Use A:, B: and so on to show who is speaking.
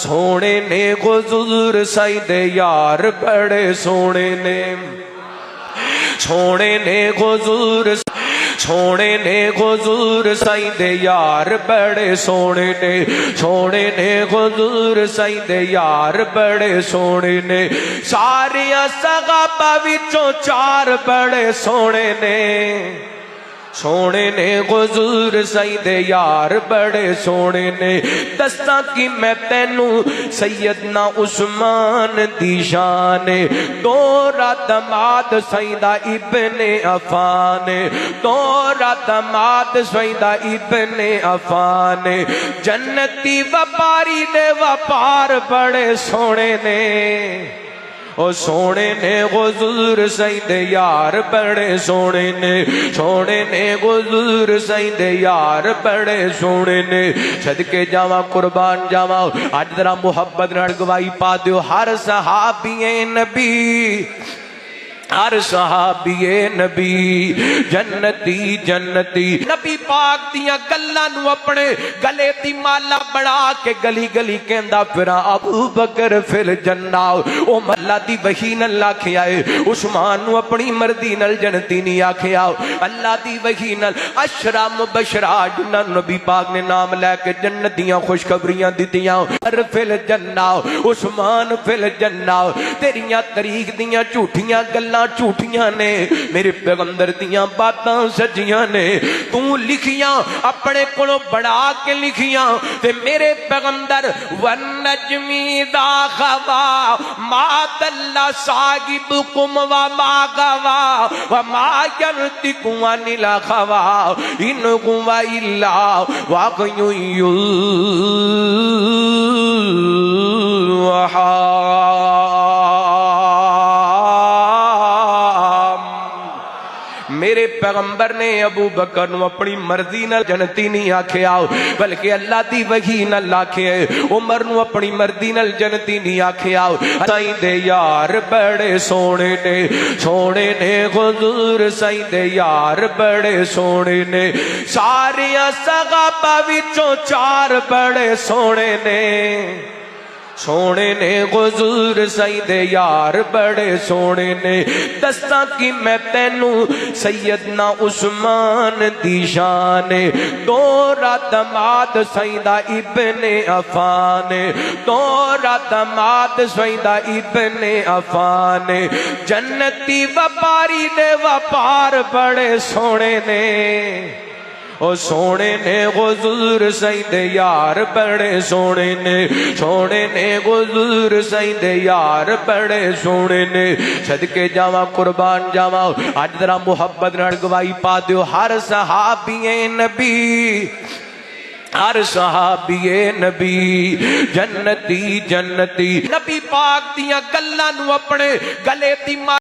A: सोने ने हुजूर सईदे यार बड़े सोने ने, सोने ने हुजूर, सोने ने हुजूर सईदे यार बड़े सोने ने, सोने ने हुजूर सईदे यार बड़े सोने ने। सारिया सहाबा विचों चार बड़े सोने ने, सोने ने हुजूर सईदे यार बड़े सोने ने। दस्तां कि मैं तैनू सैयदना उस्मान दी शान, दोहरा दमाद सईदा इब्ने अफान, दोहरा दमाद सईदा इब्ने अफान। जन्नती व्यापारी दे व्यापार बड़े सोने ने, ओ सोने ने हुजूर सईदे यार बड़े सोने ने, सोने ने हुजूर सईदे यार बड़े सोने ने। सदके जावा कुर्बान जावा, अज जरा मुहब्बत नाल गवाही पा दियो। हर सहाबीए नबी, हर सहाबीए नबी जन्नती जन्नती। नबी पाक दियां गल्लां नू अपने गले दी माला बना के गली गली कहंदा फिरा अबू बकर फिल जन्ना। ओ मल्ला दी वही नल आखिया है, उस्मान नू अपनी मर्जी नल जन्नती नहीं आखिया। अल्लाह दी वही नल अशरा मुबशरा जिन्हां नबी पाक ने नाम लैके जन्नत दियां खुशखबरियां दित्तियां। हर फिल जन्ना, उस्मान फिल जन्ना। तेरियां तरीक दियां झूठियां गल्लां झूठियां ने, मेरे पैगंबर दियां बातां सजियां ने। तू लिखियां अपने कोलों बना के लिखियां, ते मेरे पैगंबर वन नजमी दा खवा मा दल्ला साहिबुकुम व मा गवा व मा यंतिकु अनिल खवा इन गुवा इल्ला वाकयु युहा। मेरे पैगंबर ने अबू बकर नू अपनी मर्जी नाल जन्नती नहीं आखिया, बल्कि अल्लाह दी वही नाल आखिया। उमर नू अपनी मर्जी नाल जन्नती नहीं आखिया। सईदे यार बड़े सोने ने, सोने ने हुजूर सईदे यार बड़े सोने ने। सारिया सहाबा विचों चार बड़े सोने ने, सोने ने हुजूर सईदे यार बड़े सोने ने। दस्तां कि मैं तैनू सैयदना उस्मान दी शान, दोहरा दमाद सईदा इब्ने अफान, दोहरा दमाद सईदा इब्ने अफान। जन्नती व्यापारी दे व्यापार बड़े सोने ने, ओ सोने ने हुजूर सईदे यार बड़े सोने ने, सोने ने हुजूर सईदे यार बड़े सोने ने। सदके जावा कुर्बान जावा, अज जरा मुहब्बत नाल गवाही पा दियो। हर सहाबीए नबी, हर सहाबीए नबी जन्नती जन्नती। नबी पाक दियां गल्लां नू अपने गले दी